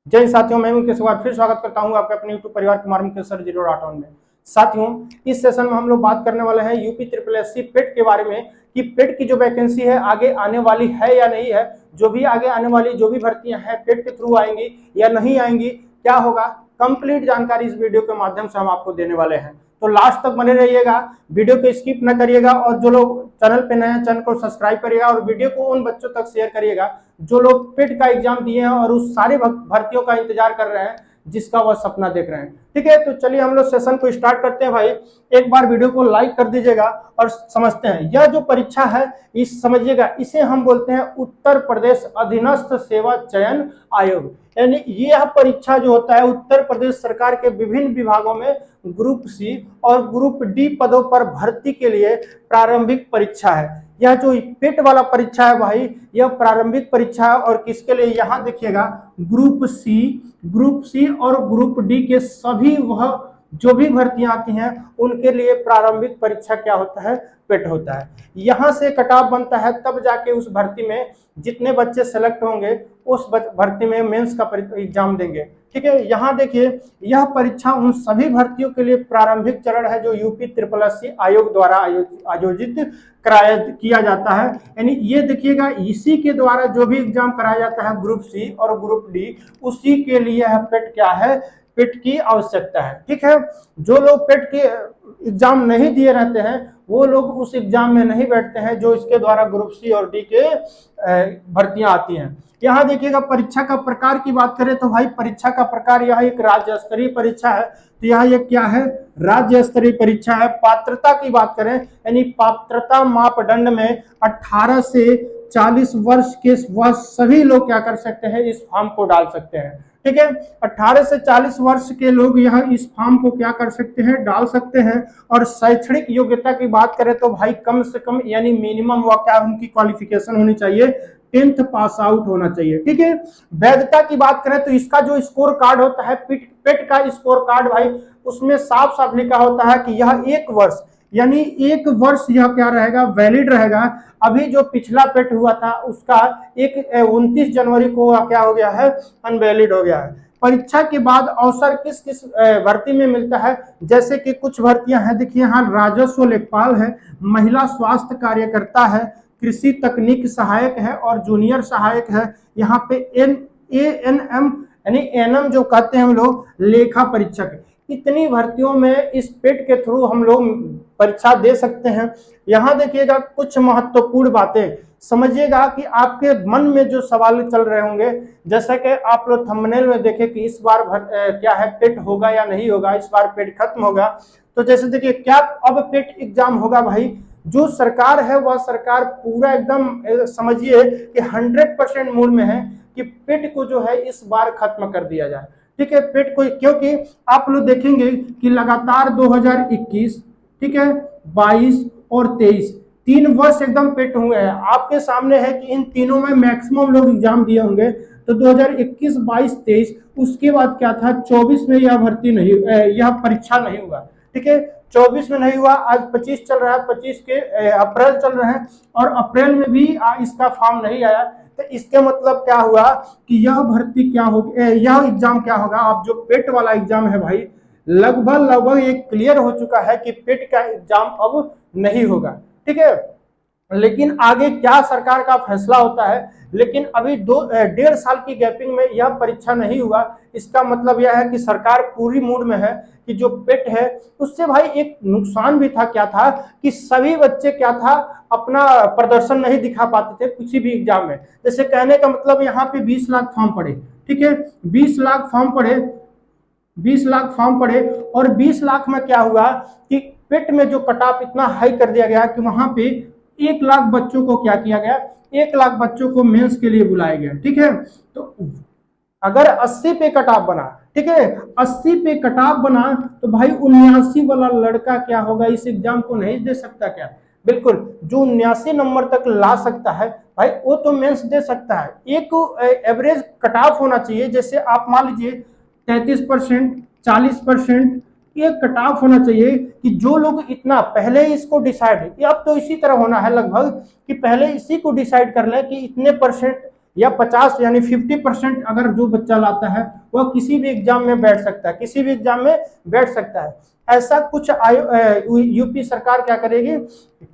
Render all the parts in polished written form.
जय हिंद साथियों, मैं मुकेश कुमार फिर स्वागत करता हूं आपके अपने यूट्यूब परिवार के मार्म के सर 0.1 में। साथियों, इस सेशन में हम लोग बात करने वाले हैं यूपी ट्रिपल एससी पेट के बारे में कि पेट की जो वैकेंसी है आगे आने वाली है या नहीं है। जो भी आगे आने वाली जो भी भर्तियां हैं पेट के थ्रू आएंगी या नहीं आएंगी, क्या होगा, कंप्लीट जानकारी इस वीडियो के माध्यम से हम आपको देने वाले हैं। तो लास्ट तक बने रहिएगा, वीडियो को स्किप न करिएगा और जो लोग चैनल पे नए हैं चैनल को सब्सक्राइब करिएगा और वीडियो को उन बच्चों तक शेयर करिएगा जो लोग पेट का एग्जाम दिए हैं और उस सारे भर्तियों का इंतजार कर रहे हैं जिसका वह सपना देख रहे हैं। ठीक है, तो चलिए हम लोग सेशन को स्टार्ट करते हैं। भाई एक बार वीडियो को लाइक कर दीजिएगा और समझते हैं यह जो परीक्षा है, इस समझिएगा, इसे हम बोलते हैं उत्तर प्रदेश अधीनस्थ सेवा चयन आयोग। यानी यह परीक्षा जो होता है उत्तर प्रदेश सरकार के विभिन्न विभागों में ग्रुप सी और ग्रुप डी पदों पर भर्ती के लिए प्रारंभिक परीक्षा है। यह जो पेट वाला परीक्षा है भाई, यह प्रारंभिक परीक्षा है और किसके लिए, यहाँ देखिएगा ग्रुप सी और ग्रुप डी के सभी वह जो भी भर्तियां आती हैं उनके लिए प्रारंभिक परीक्षा क्या होता है, पेट होता है। यहाँ से कट ऑफ बनता है, तब जाके उस भर्ती में जितने बच्चे सेलेक्ट होंगे उस भर्ती में मेंस का एग्जाम देंगे। ठीक है, यहाँ देखिए यह परीक्षा उन सभी भर्तियों के लिए प्रारंभिक चरण है जो यूपी ट्रिपल एससी आयोग द्वारा आयोजित किया जाता है। यानी ये देखिएगा इसी के द्वारा जो भी एग्जाम कराया जाता है ग्रुप सी और ग्रुप डी, उसी के लिए यह पेट क्या है, पेट की आवश्यकता है। ठीक है, जो लोग पेट के एग्जाम नहीं दिए रहते हैं वो लोग उस एग्जाम में नहीं बैठते हैं जो इसके द्वारा ग्रुप सी और डी के भर्तियां आती हैं। यहाँ देखिएगा परीक्षा का प्रकार की बात करें तो भाई परीक्षा का प्रकार यह एक राज्य स्तरीय परीक्षा है। तो यहाँ ये क्या है, राज्य स्तरीय परीक्षा है। पात्रता की बात करें यानी पात्रता मापदंड में 18 से 40 वर्ष के वह सभी लोग क्या कर सकते हैं, इस फॉर्म को डाल सकते हैं। ठीक है, 18 से 40 वर्ष के लोग यहाँ इस फॉर्म को क्या कर सकते हैं, डाल सकते हैं। और शैक्षणिक योग्यता की बात करें तो भाई कम से कम यानी मिनिमम वह क्या उनकी क्वालिफिकेशन होनी चाहिए, 10th पास आउट होना चाहिए। ठीक है, वैधता की बात करें तो इसका जो स्कोर कार्ड होता है पेट का स्कोर कार्ड भाई, उसमें साफ साफ लिखा होता है कि यह 1 वर्ष यानी 1 वर्ष यह क्या रहेगा, वैलिड रहेगा। अभी जो पिछला पेट हुआ था उसका 29 जनवरी को क्या हो गया है, अनवैलिड हो गया है। परीक्षा के बाद अवसर किस किस भर्ती में मिलता है, जैसे कि कुछ भर्तियां हैं, देखिए यहाँ राजस्व लेखपाल है, महिला स्वास्थ्य कार्यकर्ता है, कृषि तकनीक सहायक है और जूनियर सहायक है। यहाँ पे ANM यानी एनएम जो कहते हैं हम लोग, लेखा परीक्षक। इतनी भर्तियों में इस पेट के थ्रू हम लोग परीक्षा दे सकते हैं। यहाँ देखिएगा कुछ महत्वपूर्ण बातें समझिएगा कि आपके मन में जो सवाल चल रहे होंगे, जैसा कि आप लोग थंबनेल में देखे कि इस बार क्या है, पेट होगा या नहीं होगा, इस बार पेट खत्म होगा। तो जैसे देखिए क्या अब पेट एग्जाम होगा भाई, जो सरकार है वह सरकार पूरा एकदम समझिए कि 100% मूड में है कि पेट को जो है इस बार खत्म कर दिया जाए। ठीक है, पेट को, क्योंकि आप लोग देखेंगे कि लगातार 2021, ठीक है, 22 और 23 3 वर्ष एकदम पेट हुए हैं। आपके सामने है कि इन तीनों में मैक्सिमम लोग एग्जाम दिए होंगे। तो 2021, 22, 23, उसके बाद क्या था, 24 में यह भर्ती नहीं, यह परीक्षा नहीं हुआ। ठीक है, 24 में नहीं हुआ, आज 25 चल रहा है, 25 के अप्रैल चल रहे हैं और अप्रैल में भी इसका फॉर्म नहीं आया। तो इसके मतलब क्या हुआ कि यह भर्ती क्या होगी, यह एग्जाम क्या होगा, अब जो पेट वाला एग्जाम है भाई लगभग ये क्लियर हो चुका है कि पेट का एग्जाम अब नहीं होगा। ठीक है, लेकिन आगे क्या सरकार का फैसला होता है, लेकिन अभी 1.5 साल की गैपिंग में यह परीक्षा नहीं हुआ। इसका मतलब यह है कि सरकार पूरी मूड में है कि जो पेट है उससे भाई एक नुकसान भी था, क्या था कि सभी बच्चे क्या था, अपना प्रदर्शन नहीं दिखा पाते थे किसी भी एग्जाम में। जैसे कहने का मतलब यहाँ पे 20 लाख फॉर्म पड़े, ठीक है, 20 लाख फॉर्म पड़े, 20 लाख फॉर्म पड़े और 20 लाख में क्या हुआ कि पेट में जो कट ऑफ इतना हाई कर दिया गया कि वहां पे 1 लाख बच्चों को क्या किया गया, 1 लाख बच्चों को मेंस के लिए बुलाया गया। ठीक है, तो अगर 80 पे कट ऑफ बना, ठीक है, 80 पे कट ऑफ बना तो भाई 79 वाला लड़का क्या होगा, इस एग्जाम को नहीं दे सकता क्या? बिल्कुल, जो 79 नंबर तक ला सकता है भाई वो तो मेंस दे सकता है। एक एवरेज कट ऑफ होना चाहिए, जैसे आप मान लीजिए 33%, 40%, ये कट ऑफ होना चाहिए कि जो लोग इतना पहले इसको डिसाइड, अब तो इसी तरह होना है लगभग कि पहले इसी को डिसाइड कर ले कि इतने परसेंट या 50 यानी 50% अगर जो बच्चा लाता है वह किसी भी एग्जाम में बैठ सकता है, किसी भी एग्जाम में बैठ सकता है। ऐसा कुछ यूपी सरकार क्या करेगी,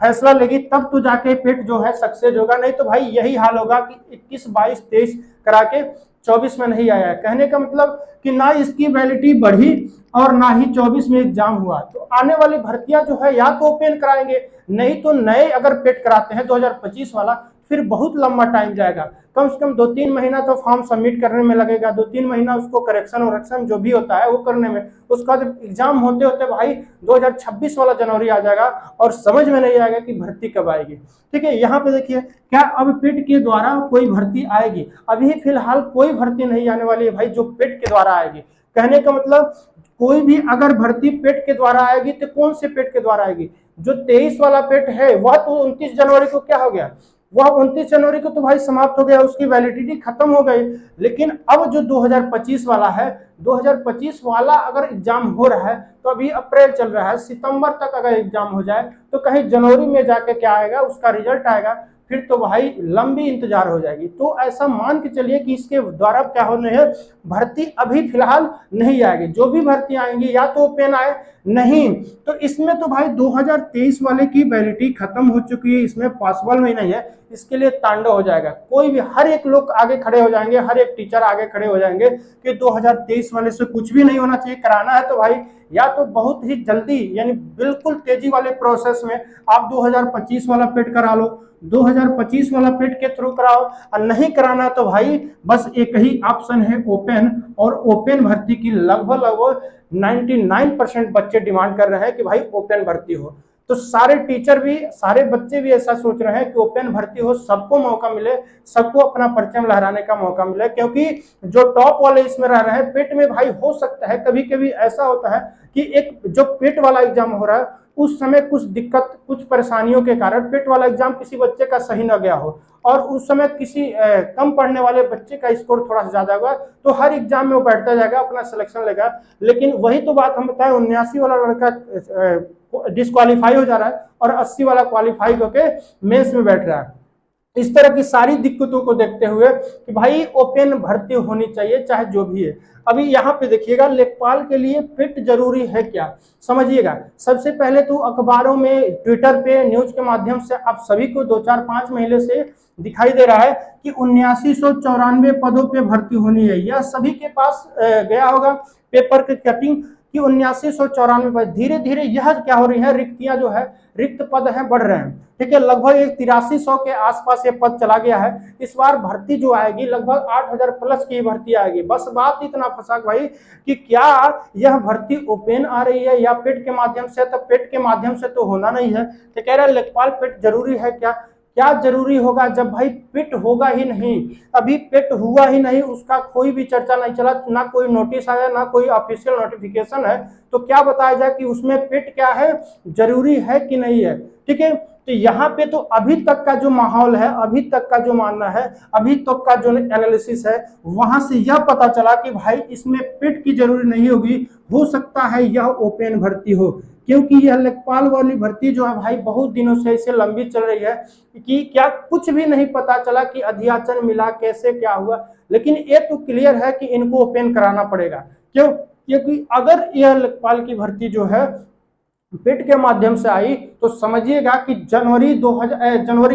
फैसला लेगी, तब तो जाके पेट जो है सक्सेस होगा। नहीं तो भाई यही हाल होगा कि 21, 22, 23 करा के 24 में नहीं आया। कहने का मतलब कि ना इसकी वैलिडिटी बढ़ी और ना ही 24 में एग्जाम हुआ। तो आने वाली भर्तियां जो है या तो ओपन कराएंगे, नहीं तो नए अगर पेट कराते हैं 2025 वाला, फिर बहुत लंबा टाइम जाएगा। कम से कम 2-3 महीना तो फॉर्म सबमिट करने में लगेगा, 2-3 महीना उसको करेक्शन वरेक्शन जो भी होता है वो करने में। उसका जब एग्जाम होते होते भाई 2026 वाला जनवरी आ जाएगा और समझ में नहीं आएगा कि भर्ती कब आएगी। ठीक है, यहाँ पे देखिए क्या अब पेट के द्वारा कोई भर्ती आएगी? अभी फिलहाल कोई भर्ती नहीं आने वाली है भाई जो पेट के द्वारा आएगी। कहने का मतलब कोई भी अगर भर्ती पेट के द्वारा आएगी तो कौन से पेट के द्वारा आएगी? जो 23 वाला पेट है वह तो 29 जनवरी को क्या हो गया, वह 29 जनवरी को तो भाई समाप्त हो गया, उसकी वैलिडिटी खत्म हो गई। लेकिन अब जो 2025 वाला है, 2025 वाला अगर एग्जाम हो रहा है तो अभी अप्रैल चल रहा है, सितंबर तक अगर एग्जाम हो जाए तो कहीं जनवरी में जाके क्या आएगा, उसका रिजल्ट आएगा, फिर तो भाई लंबी इंतजार हो जाएगी। तो ऐसा मान के चलिए कि इसके द्वारा क्या होने है, भर्ती अभी फिलहाल नहीं आएगी। जो भी भर्ती आएंगी या तो ओपन आए, नहीं तो इसमें तो भाई 2023 वाले की वैलिडिटी खत्म हो चुकी है, इसमें पॉसिबल ही नहीं है। इसके लिए तांडव हो जाएगा, कोई भी हर एक लोग आगे खड़े हो जाएंगे, हर एक टीचर आगे खड़े हो जाएंगे कि 2023 वाले से कुछ भी नहीं होना चाहिए। कराना है तो भाई या तो बहुत ही जल्दी यानी बिल्कुल तेजी वाले प्रोसेस में आप 2025 वाला पेट करा लो, 2025 वाला पेट के थ्रू कराओ, और नहीं कराना तो भाई बस एक ही ऑप्शन है ओपन। और ओपन भर्ती की लगभग 99% बच्चे डिमांड कर रहे हैं कि भाई ओपन भर्ती हो। तो सारे टीचर भी, सारे बच्चे भी ऐसा सोच रहे हैं कि ओपन भर्ती हो, सबको मौका मिले, सबको अपना परचम लहराने का मौका मिले। क्योंकि जो टॉप वाले इसमें रह रहे हैं पेट में भाई हो सकता है कभी कभी ऐसा होता है कि एक जो पेट वाला एग्जाम हो रहा है उस समय कुछ दिक्कत, कुछ परेशानियों के कारण पेट वाला एग्जाम किसी बच्चे का सही न गया हो और उस समय किसी कम पढ़ने वाले बच्चे का स्कोर थोड़ा सा ज्यादा होगा, तो हर एग्जाम में वो बैठता जाएगा, अपना सिलेक्शन लेगा। लेकिन वही तो बात हम बताएं, 79 वाला लड़का डिस्क्वालीफाई हो जा रहा है और 80 वाला क्वालिफाई होके मेंस में बैठ रहा है। इस तरह की सारी दिक्कतों को देखते हुए कि भाई ओपन भर्ती होनी चाहिए चाहे जो भी है। अभी यहाँ पे देखिएगा लेखपाल के लिए पेट जरूरी है क्या, समझिएगा। सबसे पहले तो अखबारों में, ट्विटर पे, न्यूज के माध्यम से आप सभी को 2-4-5 महीने से दिखाई दे रहा है कि 7994 पदों पे भर्ती होनी है। यह सभी के पास गया होगा पेपर की कटिंग कि 7994 पद। धीरे धीरे यह क्या हो रही है, रिक्तियां जो है, रिक्त पद हैं बढ़ रहे हैं। ठीक है, लगभग 8300 के आसपास ये पद चला गया है। इस बार भर्ती जो आएगी लगभग 8000 प्लस की भर्ती आएगी। बस बात इतना फंसा भाई कि क्या यह भर्ती ओपन आ रही है या पेट के माध्यम से, तो पेट के माध्यम से तो होना नहीं है। तो कह रहे हैं लेखपाल पेट जरूरी है क्या? क्या जरूरी होगा जब भाई पेट होगा ही नहीं, अभी पेट हुआ ही नहीं, उसका कोई भी चर्चा नहीं चला, ना कोई नोटिस आया, ना कोई ऑफिशियल नोटिफिकेशन है, तो क्या बताया जाए कि उसमें पेट क्या है, जरूरी है कि नहीं है। ठीक है, तो यहाँ पे तो अभी तक का जो माहौल है, अभी तक का जो मानना है, अभी तक का जो एनालिसिस है, वहां से यह पता चला कि भाई इसमें पेट की जरूरी नहीं होगी, हो सकता है यह ओपन भर्ती हो। क्योंकि यह लेखपाल वाली भर्ती जो है भाई बहुत दिनों से इसे लंबी चल रही है कि क्या कुछ भी नहीं पता चला कि अध्याचन मिला कैसे क्या हुआ। लेकिन ये तो क्लियर है कि इनको ओपन कराना पड़ेगा। क्यों? क्योंकि अगर यह लेखपाल की भर्ती जो है पेट के माध्यम से आई तो समझिएगा कि जनवरी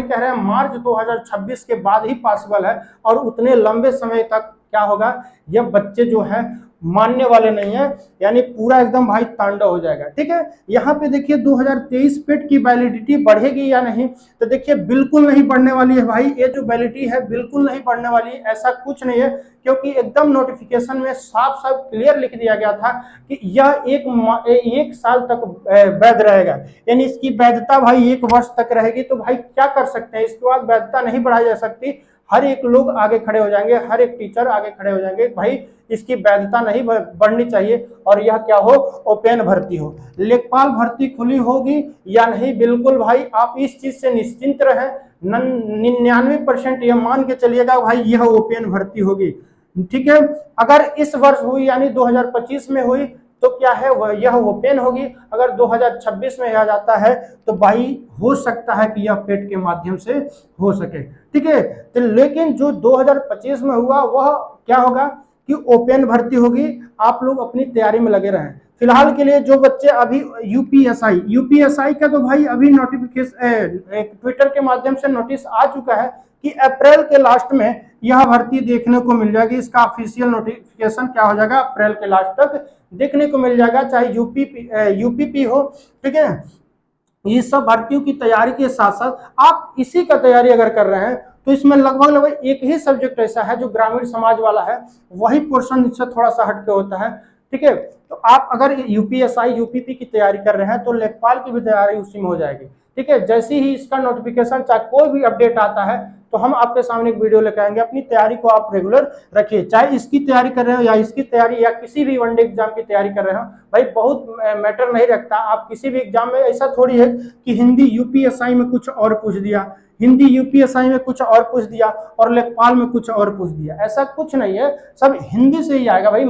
कह रहे हैं, मार्च 2026 के बाद ही पॉसिबल है। और उतने लंबे समय तक क्या होगा, यह बच्चे जो है मानने वाले नहीं है, यानी पूरा एकदम भाई तांडव हो जाएगा। ठीक है, यहाँ पे देखिए 2023 पेट की वैलिडिटी बढ़ेगी या नहीं, तो देखिए बिल्कुल नहीं बढ़ने वाली है भाई। ये जो वैलिडिटी है बिल्कुल नहीं बढ़ने वाली है, ऐसा कुछ नहीं है। क्योंकि एकदम नोटिफिकेशन में साफ साफ क्लियर लिख दिया गया था कि यह एक साल तक वैध रहेगा, यानी इसकी वैधता भाई 1 वर्ष तक रहेगी। तो भाई क्या कर सकते हैं, इसके बाद वैधता नहीं बढ़ाई जा सकती। हर एक लोग आगे खड़े हो जाएंगे, हर एक टीचर आगे खड़े हो जाएंगे, भाई इसकी वैधता नहीं बढ़नी चाहिए और यह क्या हो, ओपन भर्ती हो। लेखपाल भर्ती खुली होगी या नहीं, बिल्कुल भाई आप इस चीज से निश्चिंत रहें। 99% यह मान के चलिएगा भाई यह ओपन भर्ती होगी। ठीक है, अगर इस वर्ष हुई यानी 2025 में हुई तो क्या है वह यह ओपन होगी। अगर 2026 में आ जाता है तो भाई हो सकता है कि यह पेट के माध्यम से हो सके, ठीक है। तो लेकिन जो 2025 में हुआ वह क्या होगा कि ओपन भर्ती होगी। आप लोग अपनी तैयारी में लगे रहें। फिलहाल के लिए जो बच्चे अभी यूपीएसआई का तो भाई अभी नोटिफिकेशन ट्विटर के माध्यम से नोटिस आ चुका है कि अप्रैल के लास्ट में यह भर्ती देखने को मिल जाएगी। इसका ऑफिशियल नोटिफिकेशन क्या हो जाएगा, अप्रैल के लास्ट तक देखने को मिल जाएगा, चाहे यूपीपी हो, ठीक है। ये सब भर्तियों की तैयारी के साथ साथ आप इसी का तैयारी अगर कर रहे हैं तो इसमें लगभग लगभग एक ही सब्जेक्ट ऐसा है जो ग्रामीण समाज वाला है, वही पोर्शन इससे थोड़ा सा हटके होता है, ठीक है। तो आप अगर यूपीएसआई यूपीपी की तैयारी कर रहे हैं तो लेखपाल की भी तैयारी उसी में हो जाएगी, ठीक है। जैसे ही इसका नोटिफिकेशन चाहे कोई भी अपडेट आता है तो हम आपके सामने एक वीडियो लेकर आएंगे। अपनी तैयारी को आप रेगुलर रखिए, चाहे इसकी तैयारी कर रहे हो या इसकी तैयारी या किसी भी वनडे एग्जाम की तैयारी कर रहे हो, भाई बहुत मैटर नहीं रखता। आप किसी भी एग्जाम में, ऐसा थोड़ी है कि हिंदी यूपीएसआई में कुछ और पूछ दिया, हिंदी यूपीएसआई में कुछ और पूछ दिया और लेखपाल में कुछ और पूछ दिया, ऐसा कुछ नहीं है। सब हिंदी से ही आएगा भाई।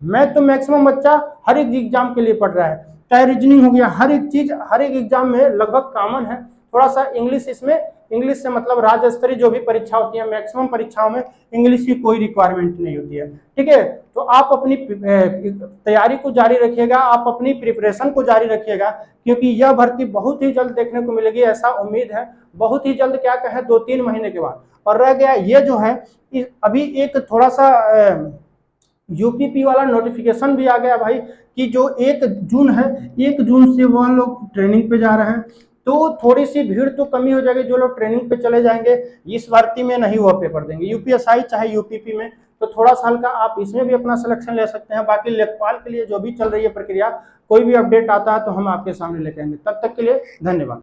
मैं तो मैक्सिमम बच्चा हर एक एग्जाम के लिए पढ़ रहा है, चाहे रीजनिंग हो गया, हर एक चीज हर एक एग्जाम में लगभग कॉमन है। थोड़ा सा इंग्लिश इसमें, इंग्लिश से मतलब राज्य स्तरीय जो भी परीक्षा होती है मैक्सिमम परीक्षाओं में इंग्लिश की कोई रिक्वायरमेंट नहीं होती है, ठीक है। तो आप अपनी तैयारी को जारी रखिएगा, आप अपनी प्रिपरेशन को जारी रखिएगा, क्योंकि यह भर्ती बहुत ही जल्द देखने को मिलेगी, ऐसा उम्मीद है। बहुत ही जल्द, क्या कहें 2-3 महीने के बाद। और रह गया ये जो है अभी एक थोड़ा सा यूपीपी वाला नोटिफिकेशन भी आ गया भाई कि जो 1 जून है, 1 जून से वह लोग ट्रेनिंग पे जा रहे हैं। तो थोड़ी सी भीड़ तो कमी हो जाएगी, जो लोग ट्रेनिंग पे चले जाएंगे इस भर्ती में नहीं वह पेपर देंगे, यूपीएसआई चाहे यूपीपी में। तो थोड़ा सा हल्का आप इसमें भी अपना सिलेक्शन ले सकते हैं। बाकी लेखपाल के लिए जो भी चल रही है प्रक्रिया, कोई भी अपडेट आता है तो हम आपके सामने लेके आएंगे। तब तक के लिए धन्यवाद।